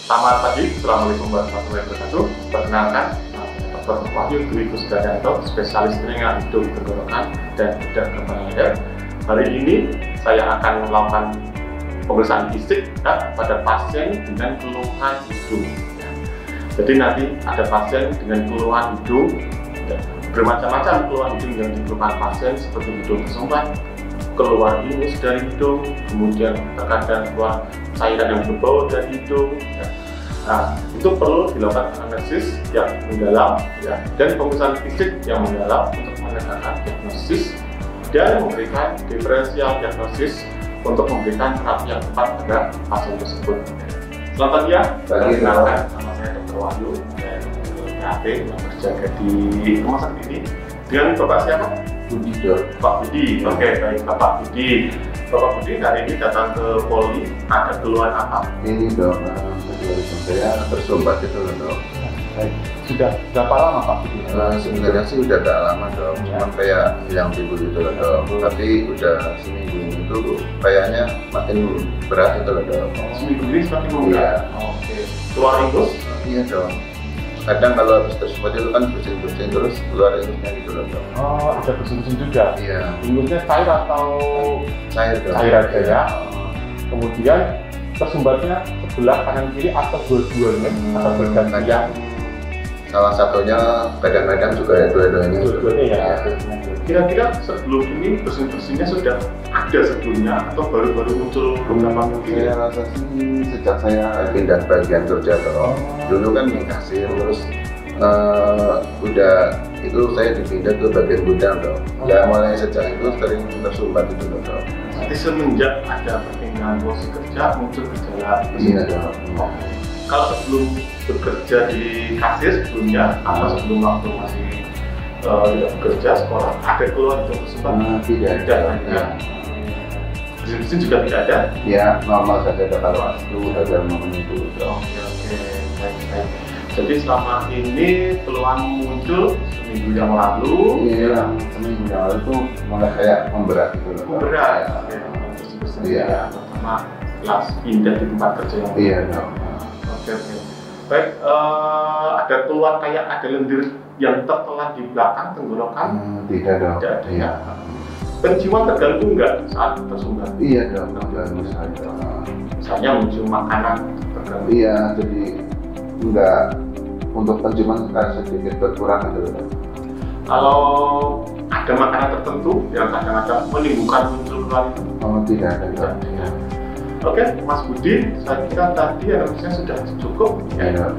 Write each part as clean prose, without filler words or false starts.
Selamat pagi, Assalamualaikum warahmatullahi wabarakatuh. Perkenalkan, Dr. Wahyu Dwi Kusdayanto, spesialis telinga, hidung, tenggorokan, dan bedah kepala leher. Hari ini saya akan melakukan pemeriksaan fisik pada pasien dengan keluhan hidung. Jadi nanti ada pasien dengan keluhan hidung, bermacam-macam keluhan hidung yang dikeluhkan pasien seperti hidung tersumbat, keluar ingus dari hidung, kemudian terkadang keluar cairan yang berbau dari hidung. Nah, itu perlu dilakukan analisis yang mendalam dan pemeriksaan fisik yang mendalam untuk menegakkan diagnosis dan memberikan diferensial diagnosis untuk memberikan terapi yang tepat pada pasien tersebut. Selamat pagi ya, perkenalkan nama saya Dr. Wahyu dan PAP yang berjaga di rumah sakit ini dengan Bapak siapa? Budi. Pak Budi. Oke, baik Bapak Budi. Bapak Budi hari ini datang ke Polri, ada keluhan apa? Ini dok, saya tersumbat itu loh dok. Baik. Sudah berapa lama Pak Budi? Sebenarnya sih udah gak lama dok, cuma kayak hilang timbul gitu loh dok. Tapi udah seminggu ini tuh kayaknya makin berat itu loh dok. Seminggu ini semakin memberat. Oke. Keluar ingus? Iya dok. Kadang kalau habis tersumbat itu kan bersin-bersin terus keluar ingusnya gitu loh dok. Oh, ada bersin-bersin juga? Iya. Ingusnya cair atau? Cair dok. Cair aja ya. Kemudian tersumbatnya sebelah kanan kiri atau dua-duanya atau bergantian? Salah satunya kadang-kadang juga ya dua-duanya. Dua-duanya ya. Kira-kira sebelum ini bersin-bersinnya sudah ada sebelumnya atau baru-baru muncul beberapa minggu? Saya rasa sih sejak saya pindah bagian kerja dok. Dulu kan di kasir, terus udah itu saya dipindah ke bagian gudang dok. Ya mulai sejak itu sering tersumbat itu dok. Nanti semenjak ada perpindahan posisi kerja muncul gejala. Iya dok. Kalau sebelum bekerja di kasir sebelumnya atau sebelum waktu masih tidak bekerja sekolah ada keluhan hidung tersumbat? Tidak ada. Bersin-bersin juga tidak ada? Ya normal saja kalau waktu harga memenuhi dok. Oke, baik. Jadi selama ini keluhan muncul seminggu yang lalu. Iya, seminggu yang lalu itu mulai kayak memberat gitu loh. Memberat. Bersin-bersin. Iya. Pertama kelas pindah di tempat kerja yang Iya dok. Oke. Baik, ada keluhan kayak ada lendir yang tertelan di belakang tenggorokan? Tidak dok. Tidak ada ya. Iya. Penciuman terganggu nggak saat tersumbat? Iya dok. Terganggu saja. Misalnya mencium makanan terganggu? Iya, jadi enggak untuk penciuman sedikit berkurang gitu dok. Kalau ada makanan tertentu yang kadang-kadang menimbulkan muncul keluhan itu? Oh tidak ada dok. Ya. Oke, Mas Budi, saya kira tadi analisisnya sudah cukup. Iya.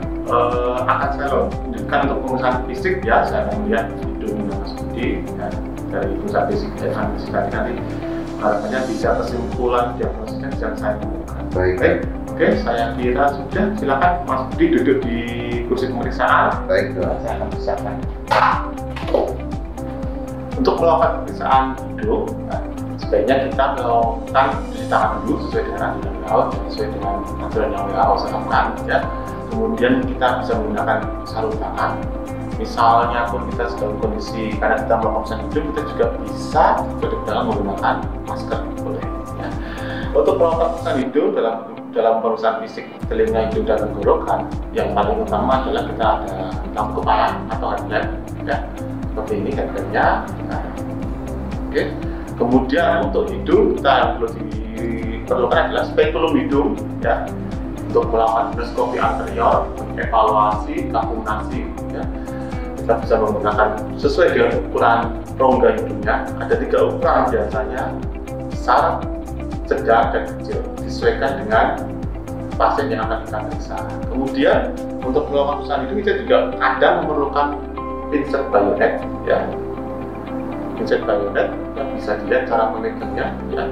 Akan saya lanjutkan untuk pemeriksaan fisik ya. Saya akan melihat hidung Mas Budi ya, dari pemeriksaan fisik analisis tadi nanti harapannya bisa kesimpulan diagnosisnya yang saya temukan. Baik. Oke, saya kira sudah. Silakan Mas Budi duduk di kursi pemeriksaan. Baik dok. Saya akan persiapkan. Untuk melakukan pemeriksaan hidung, sebaiknya kita melakukan cuci tangan dulu sesuai dengan anjuran WHO dan sesuai dengan aturan yang WHO serapkan ya. Kemudian kita bisa menggunakan sarung tangan. Misalnya pun kita sedang kondisi karena kita melakukan pemeriksaan hidung, kita juga bisa dalam menggunakan masker boleh. Ya. Untuk melakukan pemeriksaan hidung dalam pemeriksaan fisik telinga, hidung dan tenggorokan, yang paling utama adalah kita ada lampu kepala atau headlamp ya. Seperti ini headlampnya. Nah, oke. Kemudian untuk hidung kita yang perlu diperlukan adalah spekulum hidung ya, untuk melakukan endoskopi anterior, evaluasi, kalkulasi ya. Kita bisa menggunakan sesuai dengan ukuran rongga hidungnya. Ada 3 ukuran biasanya, besar, sedang, dan kecil. Disesuaikan dengan pasien yang akan kita periksa. Kemudian untuk melakukan pemeriksaan hidung kita juga kadang memerlukan pinset bayonet ya. Pinset bayonet yang bisa dilihat cara memegangnya ya.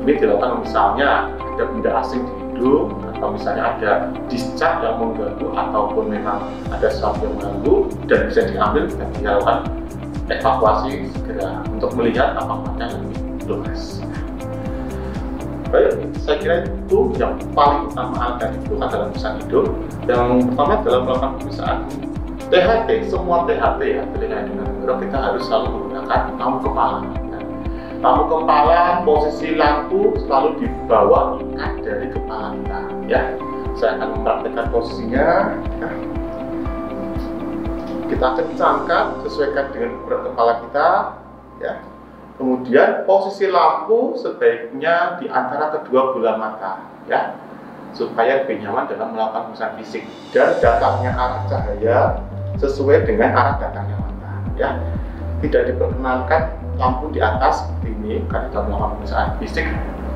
Ini dilakukan misalnya ada benda asing di hidung atau misalnya ada discharge yang mengganggu ataupun memang ada sesuatu yang mengganggu dan bisa diambil dan dilakukan evakuasi segera untuk melihat apakah yang lebih luas. Baik, saya kira itu yang paling utama akan dibutuhkan dalam pemeriksaan hidung. Yang pertama dalam melakukan pemeriksaan THT, semua THT ya, telinga, hidung dan tenggorokan kita harus selalu menggunakan lampu kepala. Lampu kepala, posisi lampu selalu di bawah ikat dari kepala kita, ya. Saya akan mempraktikkan posisinya. Kita kencangkan, sesuaikan dengan berat kepala kita, ya. Kemudian posisi lampu sebaiknya di antara kedua bola mata, ya, supaya lebih nyaman dalam melakukan pemeriksaan fisik dan datangnya arah cahaya sesuai dengan arah datangnya mata, ya. Tidak diperkenankan lampu di atas seperti ini karena kita melakukan pemeriksaan fisik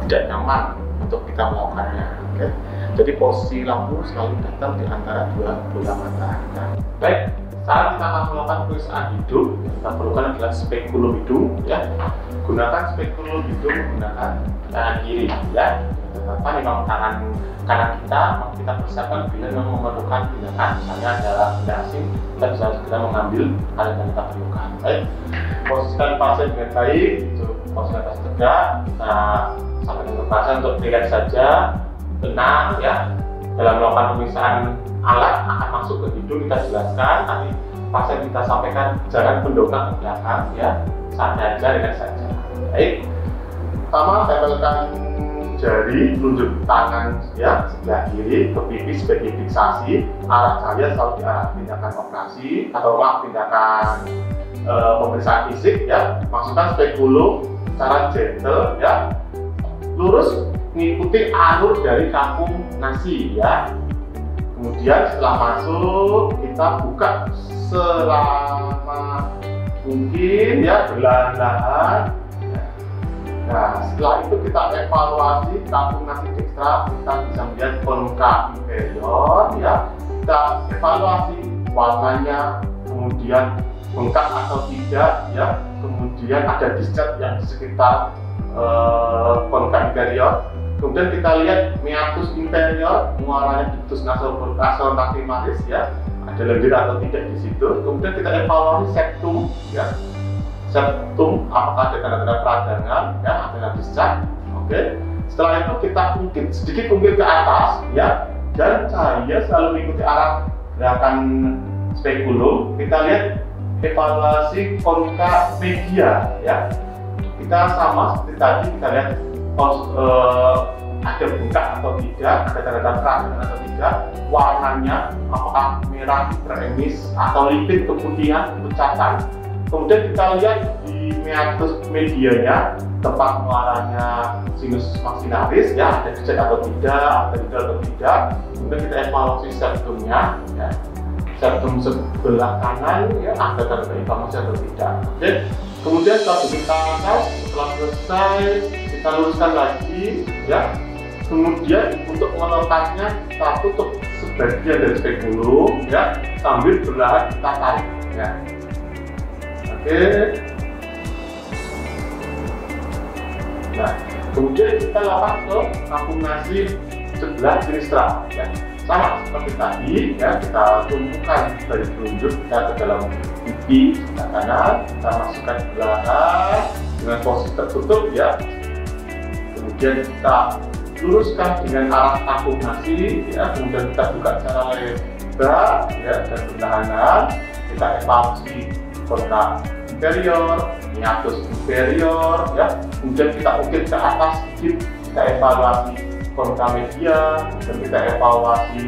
tidak nyaman untuk kita melakukannya. Okay? Jadi posisi lampu selalu datang di antara dua bola mata. Nah, baik, saat kita akan melakukan pemeriksaan hidung, kita perlukan adalah spekulum hidung, ya. Gunakan spekulum hidung menggunakan tangan kiri, ya. Apa memang tangan kanan kita persiapkan bila memang memerlukan tindakan, misalnya adalah benda asing, kita bisa segera mengambil hal yang kita perlukan. Baik, posisikan pasien dengan baik, posisi atas tegak, kita sampai ke pasien untuk dilihat saja, tenang, ya. Dalam melakukan pemeriksaan alat akan masuk ke hidung, kita jelaskan, nanti pasien kita sampaikan jangan mendongak ke belakang, ya, santai aja, relax saja. Baik, pertama tempelkan jari telunjuk tangan, ya, sebelah kiri ke pipi sebagai fiksasi. Arah cahaya selalu di arah tindakan operasi atau tindakan pemeriksaan fisik, ya. Masukkan spekulum secara gentle, ya, lurus mengikuti alur dari kangkung nasi, ya. Kemudian setelah masuk kita buka selama mungkin, ya, perlahan-lahan. Nah, setelah itu kita evaluasi kangkung nasi dekstra, kita bisa melihat konka inferior, ya. Kita evaluasi warnanya, kemudian bengkak atau tidak, ya. Kemudian ada discharge yang di sekitar konka inferior. Kemudian kita lihat meatus inferior, muaranya ductus nasolacrimalis, ya. Ada lendir atau tidak di situ. Kemudian kita evaluasi septum, ya. Septum, apakah ada tanda-tanda peradangan, ya, ada discharge. Oke. Setelah itu kita ungkit sedikit ke atas, ya, dan cahaya selalu mengikuti arah gerakan spekulum. Kita lihat evaluasi konka media, ya. Kita sama seperti tadi, kita lihat ada bengkak atau tidak, ada tanda-tanda peradangan atau tidak, warnanya apakah merah, premis atau lipid keputihan, pecatan. Kemudian kita lihat di meatus medianya, tempat muaranya sinus maxinaris, ya, ada discharge atau tidak, ada tidak atau tidak. Kemudian kita evaluasi septumnya, ya. Septum sebelah kanan, ya, ada tanda inflamasi atau tidak. Oke. Kemudian setelah kita atas, setelah selesai kita luruskan lagi, ya. Kemudian untuk melekatnya kita tutup sebagian dari spekulum, ya, sambil perlahan kita tarik, ya. Oke. Nah, kemudian kita lakukan ke kangkung nasi sebelah sinistra, ya. Sama seperti tadi, ya, kita tumpukan dari telunjuk kita ke dalam pipi sebelah kanan, kita masukkan belakang dengan posisi tertutup, ya. Kemudian kita luruskan dengan arah kangkung nasi, ya. Kemudian kita buka secara lebar, ya, dan perlahan kita evaluasi konka inferior, meatus inferior, ya. Kemudian kita ungkit ke atas sedikit, kita evaluasi konka media, kemudian kita evaluasi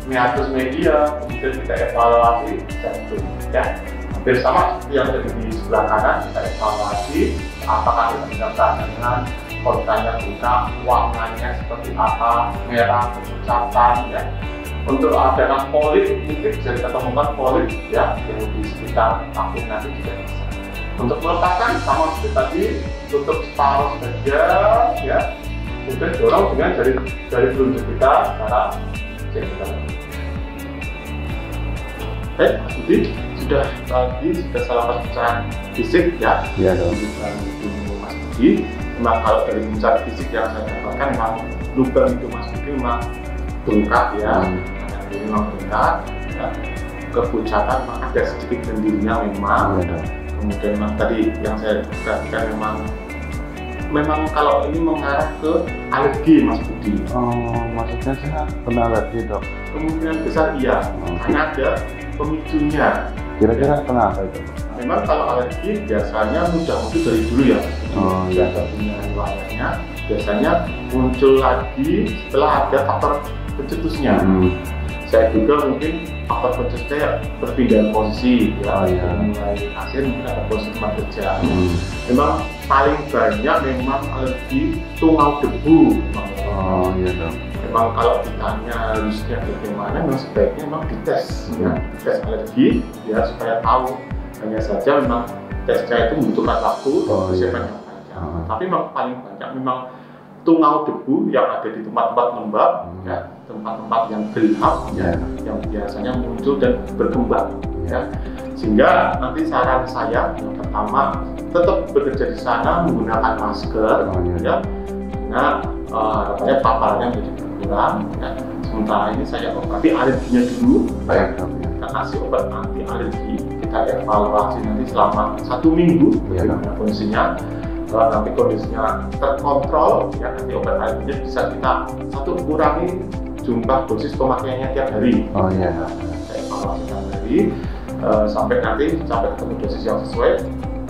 meatus media, kemudian kita evaluasi septum, ya. Hampir sama seperti yang ada di sebelah kanan, kita evaluasi apakah ada peradangan, konkanya bengkak, warnanya seperti apa, merah, kepucatan, ya. Untuk ada polip mungkin bisa kita temukan polip, ya, yang di sekitar kangkung nasi juga bisa. Untuk meletakkan sama seperti tadi, tutup separuh bagian, ya. Kemudian dorong dengan jari telunjuk kita secara gentle. Mas Budi, sudah salah pemeriksaan fisik, ya. Iya dong. Mas Budi, memang kalau dari pemeriksaan fisik yang saya dapatkan memang lubang itu Mas Budi memang bengkak, ya. Memang bengkak, ya. Kepucatan ada sedikit lendirnya memang. Ya, kemudian memang tadi yang saya perhatikan memang kalau ini mengarah ke alergi, Mas Budi. Oh, maksudnya saya pernah alergi, Dok? Kemungkinan besar iya, karena ada pemicunya. Kira-kira kenapa itu? Memang kalau alergi biasanya muncul dari dulu, ya. Oh, iya. Punya riwayatnya biasanya muncul lagi setelah ada faktor pencetusnya. Saya juga mungkin faktor pencetusnya perpindahan posisi ya, mulai hasil mungkin ada posisi tempat kerja. Memang paling banyak memang alergi tungau debu. Memang kalau ditanya harusnya bagaimana, memang sebaiknya memang dites ya, tes alergi ya supaya tahu. Hanya saja memang tesnya itu membutuhkan waktu persiapan yang panjang. Tapi memang paling banyak memang tungau debu yang ada di tempat-tempat lembab, ya, tempat-tempat yang gelap, ya, yang biasanya muncul dan berkembang. Ya. Sehingga nanti saran saya yang pertama tetap bekerja di sana menggunakan masker, ya, karena harapannya paparannya menjadi berkurang. Ya. Sementara ini saya obati alerginya dulu, kita kasih obat anti alergi, kita evaluasi nanti selama 1 minggu bagaimana kondisinya. Kalau nanti kondisinya terkontrol, ya nanti obat alerginya bisa kita kurangi jumlah dosis pemakaiannya tiap hari. Saya evaluasi tiap hari sampai ketemu dosis yang sesuai.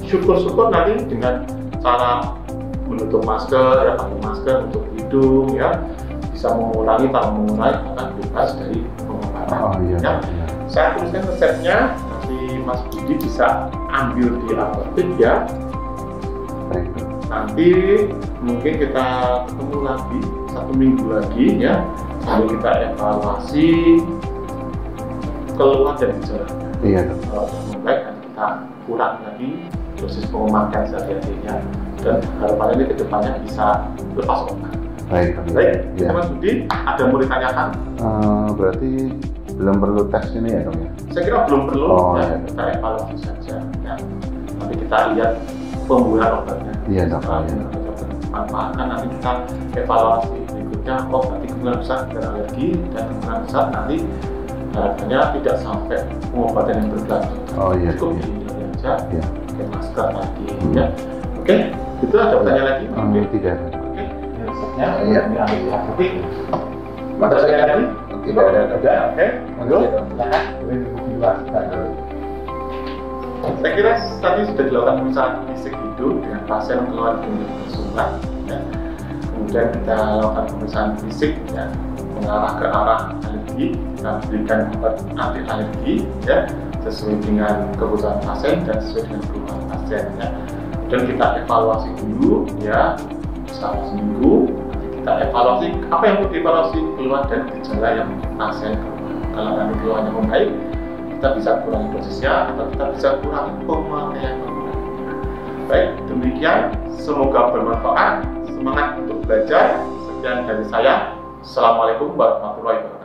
Syukur-syukur nanti dengan cara menutup masker, ya pakai masker untuk hidung, ya bisa mengurangi akan bebas dari pengobatan. Saya tuliskan resepnya, nanti Mas Budi bisa ambil di apotek ya. Nanti mungkin kita ketemu lagi 1 minggu lagi ya, sambil kita evaluasi keluhan dan gejalanya. Kalau baik nanti kita kurangi lagi dosis pemakaian sehari-harinya dan harapannya ini kedepannya bisa lepas obat. Baik, Mas Budi, ada mau ditanyakan? Berarti belum perlu tes ini ya dong ya? Saya kira belum perlu, kita evaluasi saja. Ya. Nanti kita lihat penggunaan obatnya. Manfaatkan nanti kita evaluasi berikutnya. Nanti kemungkinan besar dan alergi dan kemungkinan besar nanti harapannya tidak sampai pengobatan yang berkelanjutan. Cukup ini aja. Pakai masker lagi. Ya. Oke, itu ada pertanyaan lagi? Tidak. Oke, resepnya ini ambil di apotek. Ada lagi? Tidak ada. Oke, monggo. Silakan. Saya kira tadi sudah dilakukan pemeriksaan fisik hidung dengan pasien keluar dari sungai. Ya. Kemudian kita lakukan pemeriksaan fisik ya, mengarah ke arah alergi. Kita berikan obat anti alergi ya, sesuai dengan kebutuhan pasien dan sesuai dengan kebutuhan pasien. Ya. Dan kita evaluasi dulu ya, selama seminggu. Nanti kita evaluasi apa yang perlu dievaluasi, keluhan dan gejala yang pasien keluhan. Kalau nanti keluhannya membaik, kita bisa kurangi dosisnya atau kita bisa kurangi pemakaian penggunaan. Baik, demikian. Semoga bermanfaat. Semangat untuk belajar. Sekian dari saya. Assalamualaikum warahmatullahi wabarakatuh.